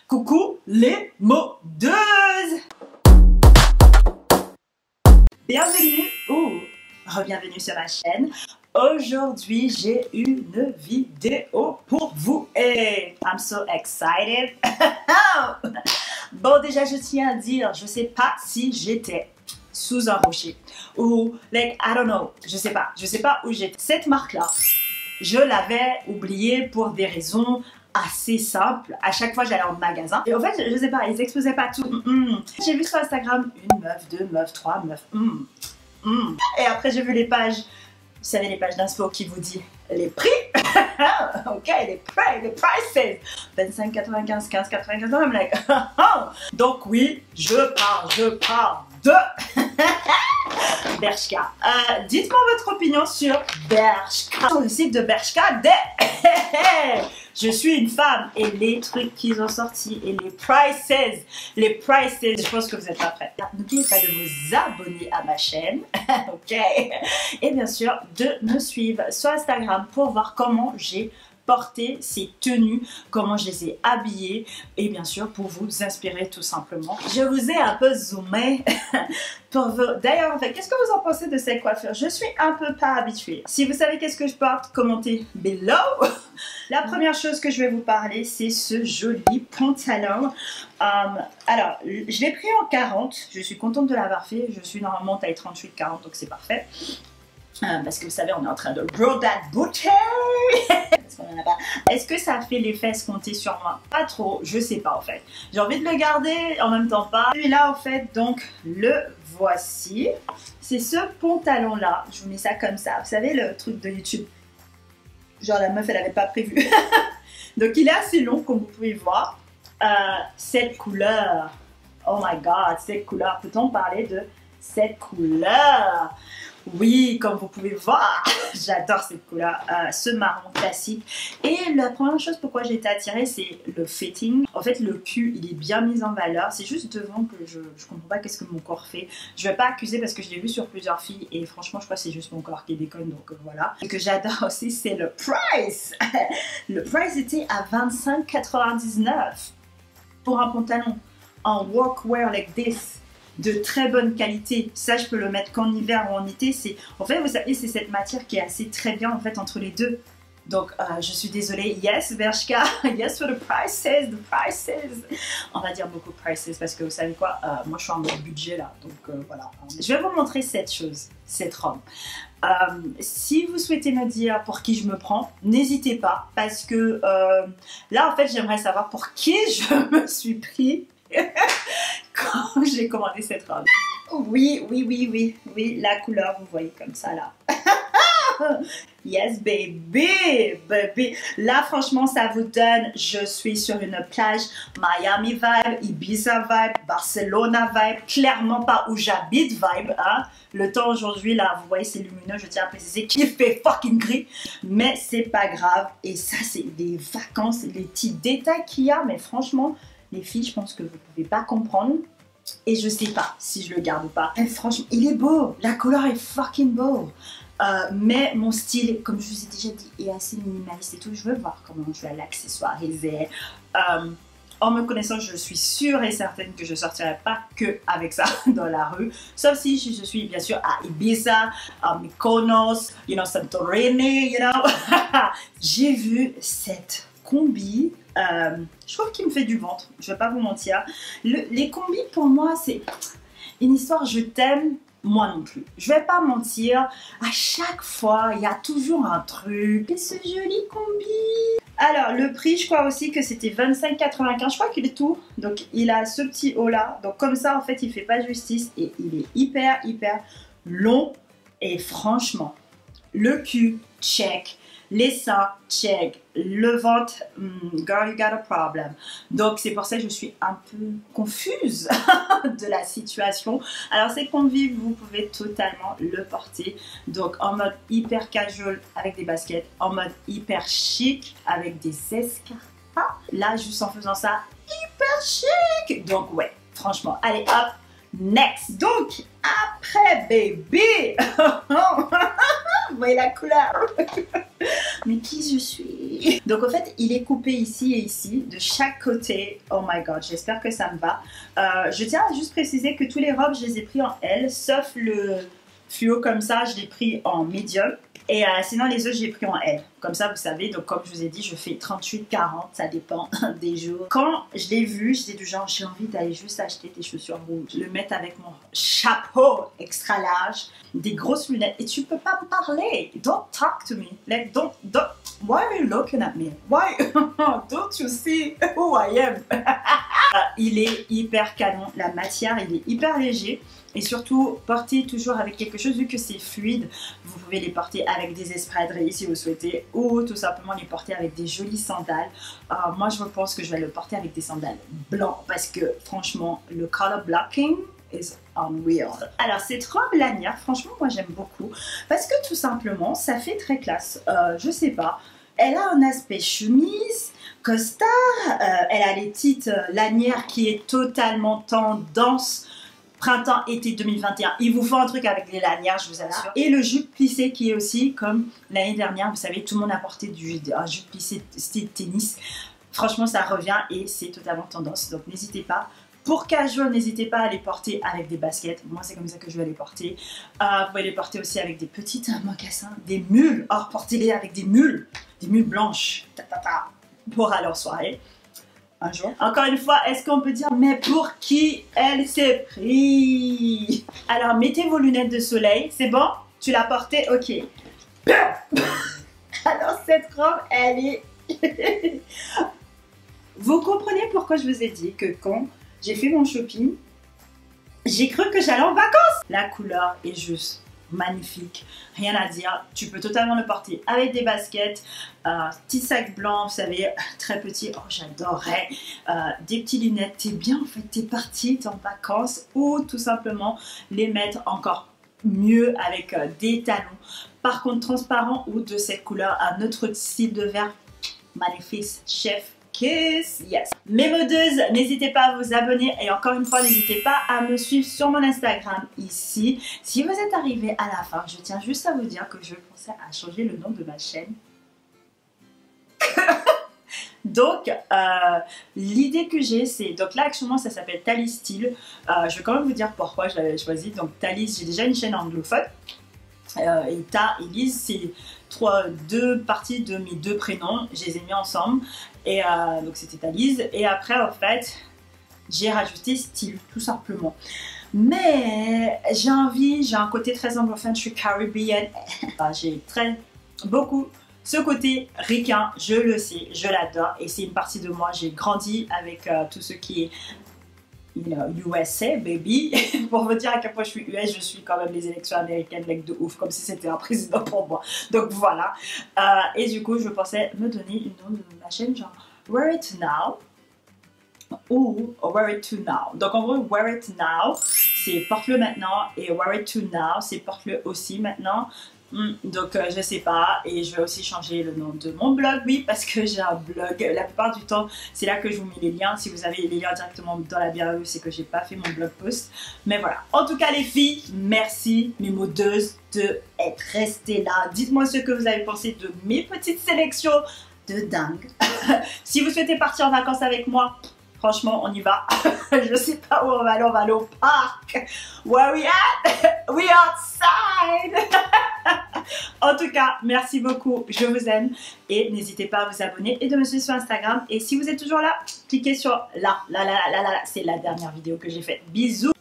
Coucou les modeuses! Bienvenue ou re-bienvenue sur ma chaîne. Aujourd'hui, j'ai une vidéo pour vous et I'm so excited. Bon, déjà, je tiens à dire, je sais pas si j'étais sous un rocher ou like I don't know, je sais pas où j'étais. Cette marque-là, je l'avais oubliée pour des raisons assez simple. À chaque fois j'allais en magasin et en fait je sais pas, ils exposaient pas tout. J'ai vu sur Instagram une meuf, deux meufs, trois meufs. Et après j'ai vu les pages, vous savez, les pages d'inspo qui vous dit les prix. Ok, les prices 25,95, 15,95, I'm like donc oui, je parle de Bershka. Dites-moi votre opinion sur Bershka. Sur le site de Bershka, je suis une femme et les trucs qu'ils ont sortis et les prices, je pense que vous êtes pas prêts. N'oubliez pas de vous abonner à ma chaîne, ok? Et bien sûr, de me suivre sur Instagram pour voir comment j'ai porté ces tenues, comment je les ai habillées et bien sûr pour vous inspirer tout simplement. Je vous ai un peu zoomé pour vous. D'ailleurs, en fait, qu'est-ce que vous en pensez de cette coiffure? Je suis un peu pas habituée. Si vous savez qu'est-ce que je porte, commentez below. La première chose que je vais vous parler, c'est ce joli pantalon. Alors, je l'ai pris en 40. Je suis contente de l'avoir fait. Je suis normalement taille 38-40, donc c'est parfait. Parce que vous savez, on est en train de grow that booty. Est-ce que ça fait l'effet escompté sur moi? Pas trop, je sais pas en fait. J'ai envie de le garder, en même temps pas. Celui-là en fait, donc le voici. C'est ce pantalon là, je vous mets ça comme ça. Vous savez le truc de YouTube, genre la meuf elle avait pas prévu. Donc il est assez long comme vous pouvez voir. Cette couleur, oh my god, cette couleur, peut-on parler de cette couleur? Oui, comme vous pouvez voir, j'adore cette couleur, ce marron classique. Et la première chose pourquoi j'ai été attirée, c'est le fitting. En fait, le cul, il est bien mis en valeur. C'est juste devant que je comprends pas qu'est-ce que mon corps fait. Je vais pas accuser parce que je l'ai vu sur plusieurs filles et franchement, je crois que c'est juste mon corps qui déconne, donc voilà. Ce que j'adore aussi, c'est le price. Le price était à 25,99 pour un pantalon en workwear like this. De très bonne qualité, ça je peux le mettre qu'en hiver ou en été. En fait, vous savez, c'est cette matière qui est assez très bien en fait entre les deux. Donc je suis désolée, yes Bershka, yes for the prices. On va dire beaucoup prices parce que vous savez quoi, moi je suis en mode budget là, donc voilà. Je vais vous montrer cette chose, cette robe. Si vous souhaitez me dire pour qui je me prends, n'hésitez pas parce que là en fait j'aimerais savoir pour qui je me suis pris quand j'ai commandé cette robe. Oui, la couleur, vous voyez comme ça là. Yes baby. Là franchement ça vous donne, je suis sur une plage Miami vibe, Ibiza vibe, Barcelona vibe, clairement pas où j'habite vibe, hein. Le temps aujourd'hui là, vous voyez c'est lumineux, je tiens à préciser qu'il fait fucking gris, mais c'est pas grave. Et ça c'est des vacances, les petits détails qu'il y a, mais franchement les filles, je pense que vous pouvez pas comprendre. Et je sais pas si je le garde ou pas. Et franchement, il est beau. La couleur est fucking beau. Mais mon style, comme je vous ai déjà dit, est assez minimaliste et tout. Je veux voir comment je vais l'accessoiriser. En me connaissant, je suis sûre et certaine que je ne sortirai pas que avec ça dans la rue. Sauf si je suis bien sûr à Ibiza, à Mykonos, you know, Santorini, you know. J'ai vu cette combi. Je trouve qu'il me fait du ventre, je vais pas vous mentir. Les combis pour moi c'est une histoire je t'aime, moi non plus. Je vais pas mentir, à chaque fois il y a toujours un truc. Et ce joli combi. Alors le prix je crois aussi que c'était 25,95, je crois qu'il est tout. Donc il a ce petit haut là, donc comme ça en fait il fait pas justice et il est hyper long. Et franchement, le cul, check. Les seins, check. Le ventre, girl, you got a problem. Donc c'est pour ça que je suis un peu confuse de la situation. Alors c'est combi, vous pouvez totalement le porter. Donc en mode hyper casual avec des baskets, en mode hyper chic avec des escarpins. Là juste en faisant ça, hyper chic. Donc ouais, franchement, allez hop, Next. Donc, après baby, vous voyez la couleur. Mais qui je suis? Donc en fait, il est coupé ici et ici, de chaque côté. Oh my god, j'espère que ça me va. Je tiens à juste préciser que tous les robes, je les ai pris en L, sauf le fluo comme ça, je l'ai pris en medium. Et sinon les autres j'ai pris en L, comme ça vous savez. Donc comme je vous ai dit, je fais 38-40, ça dépend des jours. Quand je l'ai vu, j'étais du genre j'ai envie d'aller juste acheter des chaussures rouges, le mettre avec mon chapeau extra large, des grosses lunettes, et tu peux pas me parler. Don't talk to me, like don't why are you looking at me? Why don't you see who I am? Il est hyper canon, la matière il est hyper léger. Et surtout, portez toujours avec quelque chose, vu que c'est fluide, vous pouvez les porter avec des espadrilles si vous souhaitez, ou tout simplement les porter avec des jolies sandales. Moi, je pense que je vais le porter avec des sandales blancs, parce que franchement, le color blocking is unreal. Alors, cette robe lanière, franchement, moi j'aime beaucoup, parce que tout simplement, ça fait très classe. Je sais pas, elle a un aspect chemise, costard, elle a les petites lanières qui est totalement tendance. Printemps-été 2021, il vous faut un truc avec les lanières, je vous assure. Et le jupe plissé qui est aussi comme l'année dernière, vous savez, tout le monde a porté un jupe plissé style tennis. Franchement, ça revient et c'est totalement tendance, donc n'hésitez pas. Pour casual, n'hésitez pas à les porter avec des baskets. Moi, c'est comme ça que je vais les porter. Vous pouvez les porter aussi avec des petites mocassins, des mules. Or, portez-les avec des mules blanches, pour aller en soirée. Un jour. Encore une fois, est-ce qu'on peut dire mais pour qui elle s'est pris? Alors mettez vos lunettes de soleil, c'est bon? Tu l'as portée? Ok. Alors cette robe, elle est... Vous comprenez pourquoi je vous ai dit que quand j'ai fait mon shopping, j'ai cru que j'allais en vacances. La couleur est juste magnifique, rien à dire. Tu peux totalement le porter avec des baskets, petit sac blanc, vous savez, très petit. Oh, j'adorerais. Des petites lunettes, t'es bien en fait, t'es parti, t'es en vacances, ou tout simplement les mettre encore mieux avec des talons. Par contre, transparent ou de cette couleur, un autre style de vert magnifique, chef. Kiss, yes. Mes modeuses, n'hésitez pas à vous abonner et encore une fois, n'hésitez pas à me suivre sur mon Instagram ici. Si vous êtes arrivé à la fin, je tiens juste à vous dire que je pensais à changer le nom de ma chaîne. Donc, l'idée que j'ai, c'est... Donc là, actuellement, ça s'appelle Thalis Style. Je vais quand même vous dire pourquoi je l'avais choisi. Donc, Thalis, j'ai déjà une chaîne anglophone. Et Ta et Lise, c'est deux parties de mes deux prénoms. Je les ai mis ensemble. Et donc, c'était Thalis. Et après, en fait, j'ai rajouté Style, tout simplement. Mais j'ai envie, j'ai un côté très anglophone, je suis caribéenne. J'ai beaucoup ce côté ricain, je le sais, je l'adore. Et c'est une partie de moi, j'ai grandi avec tout ce qui est USA, baby. Pour vous dire à quel point je suis US, je suis quand même les élections américaines, like de ouf, comme si c'était un président pour moi. Donc voilà. Et du coup, je pensais me donner une nom de ma chaîne, genre Wear It Now ou Wear It To Now. Donc en gros, Wear It Now, c'est porte-le maintenant, et Wear It To Now, c'est porte-le aussi maintenant. Donc je sais pas, et je vais aussi changer le nom de mon blog, oui, parce que j'ai un blog. La plupart du temps, c'est là que je vous mets les liens. Si vous avez les liens directement dans la bio, c'est que j'ai pas fait mon blog post. Mais voilà. En tout cas, les filles, merci, mes modeuses, de être restées là. Dites-moi ce que vous avez pensé de mes petites sélections de dingue. Si vous souhaitez partir en vacances avec moi, franchement, on y va. Je sais pas où on va aller au parc. Where we at? We outside. En tout cas, merci beaucoup, je vous aime. Et n'hésitez pas à vous abonner et de me suivre sur Instagram. Et si vous êtes toujours là, cliquez sur là, c'est la dernière vidéo que j'ai faite. Bisous.